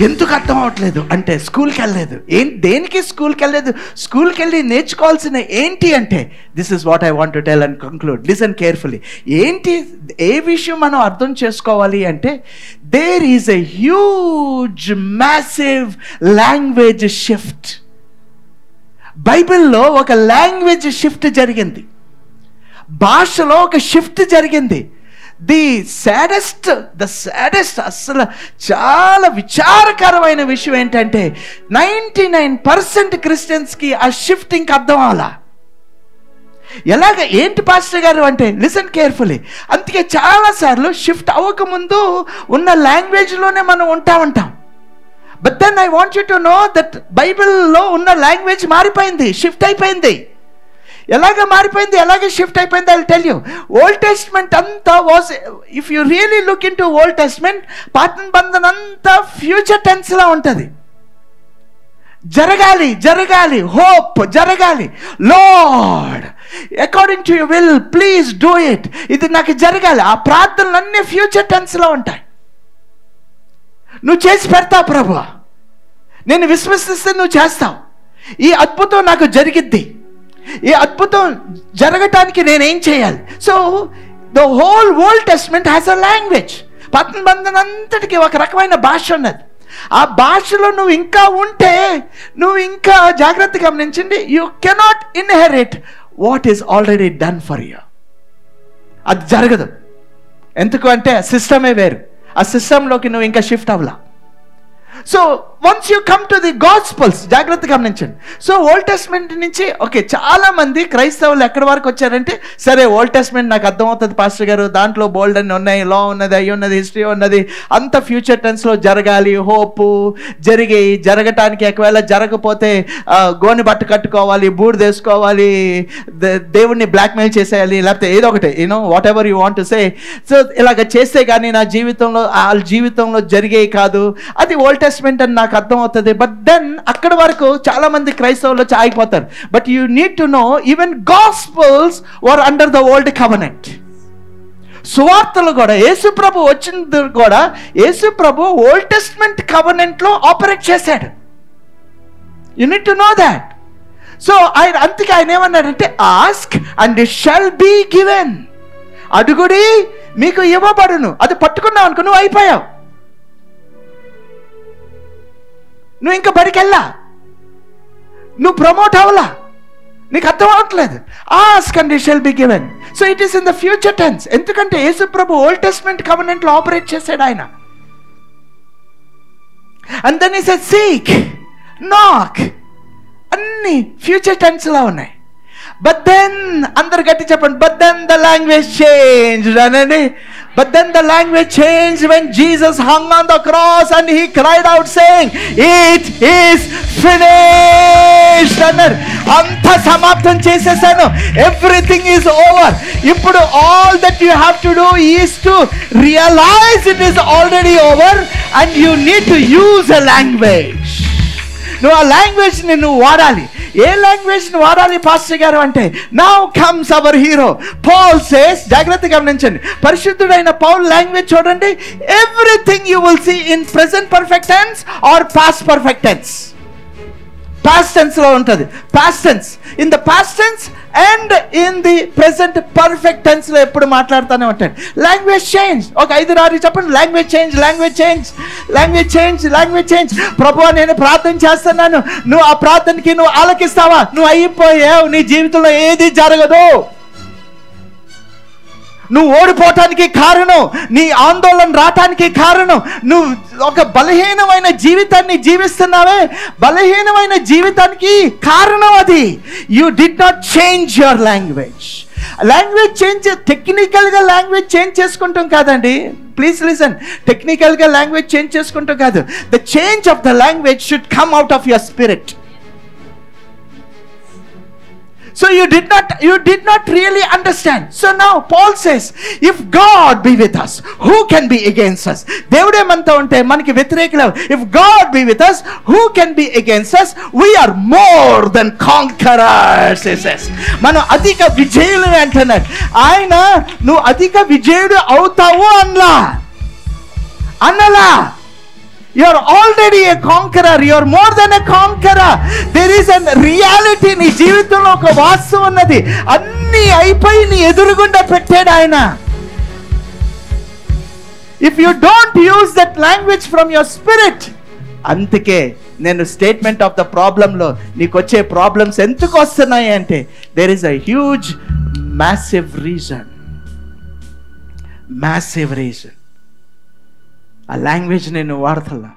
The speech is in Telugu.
ఎందుకు అర్థం అవ్వట్లేదు అంటే స్కూల్కి వెళ్ళలేదు. దేనికి స్కూల్కి వెళ్ళలేదు? స్కూల్కి వెళ్ళి నేర్చుకోవాల్సిన ఏంటి అంటే, this is what I want to tell and conclude. Listen carefully. ఏంటి ఏ విషయం మనం అర్థం చేసుకోవాలి అంటే, there is a huge massive language shift. బైబిల్లో ఒక లాంగ్వేజ్ షిఫ్ట్ జరిగింది, భాషలో ఒక షిఫ్ట్ జరిగింది. ది సాడెస్ట్ అసలు చాలా విచారకరమైన విషయం ఏంటంటే 99% క్రిస్టియన్స్కి ఆ షిఫ్ట్ ఇంక అర్థం అవ్వాలా. ఎలాగ ఏంటి పాస్టర్ గారు అంటే, లిసన్ కేర్ఫుల్లీ. అందుకే చాలాసార్లు షిఫ్ట్ అవ్వకముందు ఉన్న లాంగ్వేజ్లోనే మనం ఉంటాం. But then I want you to know that బైబిల్లో ఉన్న లాంగ్వేజ్ మారిపోయింది, షిఫ్ట్ అయిపోయింది. ఎలాగ మారిపోయింది, ఎలాగ షిఫ్ట్ అయిపోయింది? I will tell you. Old testament అంతా was, if you really look in to old testament, పాత నిబంధన అంతా ఫ్యూచర్ టెన్స్లో ఉంటుంది. జరగాలి, హోప్ జరగాలి. Lord, according to your will please do it. ఇది నాకు జరగాలి. ఆ ప్రార్థనలన్నీ ఫ్యూచర్ టెన్స్లో ఉంటాయి. నువ్వు చేసి పెడతావు ప్రభువా, నేను విశ్వసిస్తే నువ్వు చేస్తావు. ఈ అద్భుతం నాకు జరిగిద్ది, ఈ అద్భుతం జరగటానికి నేనేం చేయాలి? So the whole old testament has a language. పాత నిబంధన అంతటికి ఒక రకమైన భాష ఉన్నది. ఆ భాషలో నువ్వు ఇంకా ఉంటే, నువ్వు ఇంకా జాగ్రత్తగా గమనించండి, you cannot inherit what is already done for you. అది జరగదు. ఎందుకు అంటే సిస్టమే వేరు. ఆ సిస్టంలోకి నువ్వు ఇంకా షిఫ్ట్ అవ్వలా. So once you come to the gospels, జాగ్రత్తగా గమనించండి. సో ఓల్డ్ టెస్ట్మెంట్ నుంచి చాలా మంది క్రైస్తవులు ఎక్కడి వరకు వచ్చారంటే, సరే ఓల్డ్ టెస్ట్మెంట్ నాకు అర్థమవుతుంది పాస్టర్ గారు, దాంట్లో బోల్డ్ అని ఉన్నాయి, లా ఉన్నది, అయ్యి ఉన్నది, హిస్టరీ ఉన్నది, అంత ఫ్యూచర్ టెన్స్లో జరగాలి, హోపు జరగటానికి ఒకవేళ జరగకపోతే గోని బట్ట కట్టుకోవాలి, బూడిద వేసుకోవాలి, దేవుడిని బ్లాక్మెయిల్ చేసేయాలి, లేకపోతే ఏదో ఒకటి, you know what ever you want to say. So ఇలాగ చేస్తే కానీ నా జీవితంలో జరిగేవి కాదు. అది ఓల్డ్ టెస్ట్మెంట్ అని నాకు అర్థమవుతుంది. బట్ దెన్ అక్కడి వరకు చాలా మంది క్రైస్తవులు ఆగిపోతారు. But you need to know, even gospels were under the old covenant. సువార్తలు కూడా, యేసు ప్రభు వచ్చింది కూడా, యేసు ప్రభు ఓల్డ్ టెస్ట్మెంట్ కవెనెంట్ లో ఆపరేట్ చేశాడు. You need to know that. So అందుకే ఆయన ఏమన్నాడంటే, ask and it shall be given. అడుగుడి మీకు ఇవ్వబడును. అది పట్టుకున్నావు అనుకో, నువ్వు అయిపోయావు, నువ్వు ఇంకా బడికెళ్ళా, నువ్వు ప్రమోట్ అవ్వలా, నీకు అర్థం అవ్వట్లేదు. Ask and it shall be given. So it is in the future tense. ఎందుకంటే యేసు ప్రభు ఓల్డ్ టెస్ట్మెంట్ కవెనెంట్ లో ఆపరేట్ చేశాడు ఆయన. And then he said seek, knock, అన్ని ఫ్యూచర్ టెన్స్ లో ఉన్నాయి. బట్ దెన్, అందరు గట్టి చెప్పండి, but then the language change అనండి. But then the language changed when Jesus hung on the cross and he cried out saying, "It is finished." అన్నారు. అంతా సమాప్తం చేసేసాను, ఎవ్రీథింగ్ ఈజ్ ఓవర్. ఇప్పుడు all that you have to do is to realize it is already over and you need to use a language. నువ్వు ఆ లాంగ్వేజ్ని నువ్వు వాడాలి. ఏ లాంగ్వేజ్ని వాడాలి పాస్టర్ గారు అంటే, now comes our hero Paul says. జాగ్రత్తగా గమనించండి, పరిశుద్ధుడైన పౌల్ లాంగ్వేజ్ చూడండి. Everything you will see in present perfect tense or past perfect tense. Past tense లో ఉంటుంది. Past tense, in the past tense and in the present perfect tense లో ఎప్పుడు మాట్లాడుతూనే ఉంటాడు. Language change. ఒక 5-6 చెప్పండి, language change, language change, language change, language change. ప్రభువా నేను ప్రార్థన చేస్తున్నాను, నువ్వు ఆ ప్రార్థనకి నువ్వు ఆలకిస్తావా? నువ్వు అయిపోయావు, నీ జీవితంలో ఏది జరగదు. నువ్వు ఓడిపోవటానికి కారణం, నీ ఆందోళన రావటానికి కారణం, నువ్వు ఒక బలహీనమైన జీవితాన్ని జీవిస్తున్నావే, బలహీనమైన జీవితానికి కారణం అది. You did not change your language. Language change, టెక్నికల్గా లాంగ్వేజ్ చేంజ్ చేసుకుంటాం కాదండి. ప్లీజ్ లిసన్, టెక్నికల్గా లాంగ్వేజ్ చేంజ్ చేసుకుంటాం కాదు. The change of the language should come out of your spirit. So you did not really understand. So now Paul says, if God be with us, who can be against us? దేవుడే మనతో ఉంటే మనకి వ్యతిరేకులు. If God be with us, who can be against us? We are more than conquerors, he says. మనం అధిక విజయులు అంటున్నాడు ఆయన. నువ్వు అధిక విజయుడు అవుతావు అన్నలా. You are already a conqueror. You are more than a conqueror. There is a reality. నీ జీవితంలో ఒక వాస్తవం ఉన్నది. అన్నీ అయిపోయి నీ ఎదురుగుండా పెట్టాడు ఆయన. If you don't use that language from your spirit, అందుకే నేను స్టేట్మెంట్ ఆఫ్ ద ప్రాబ్లంలో నీకు వచ్చే ప్రాబ్లమ్స్ ఎందుకు వస్తున్నాయి అంటే there is a huge massive reason. ఆ లాంగ్వేజ్ నేను వాడతలా.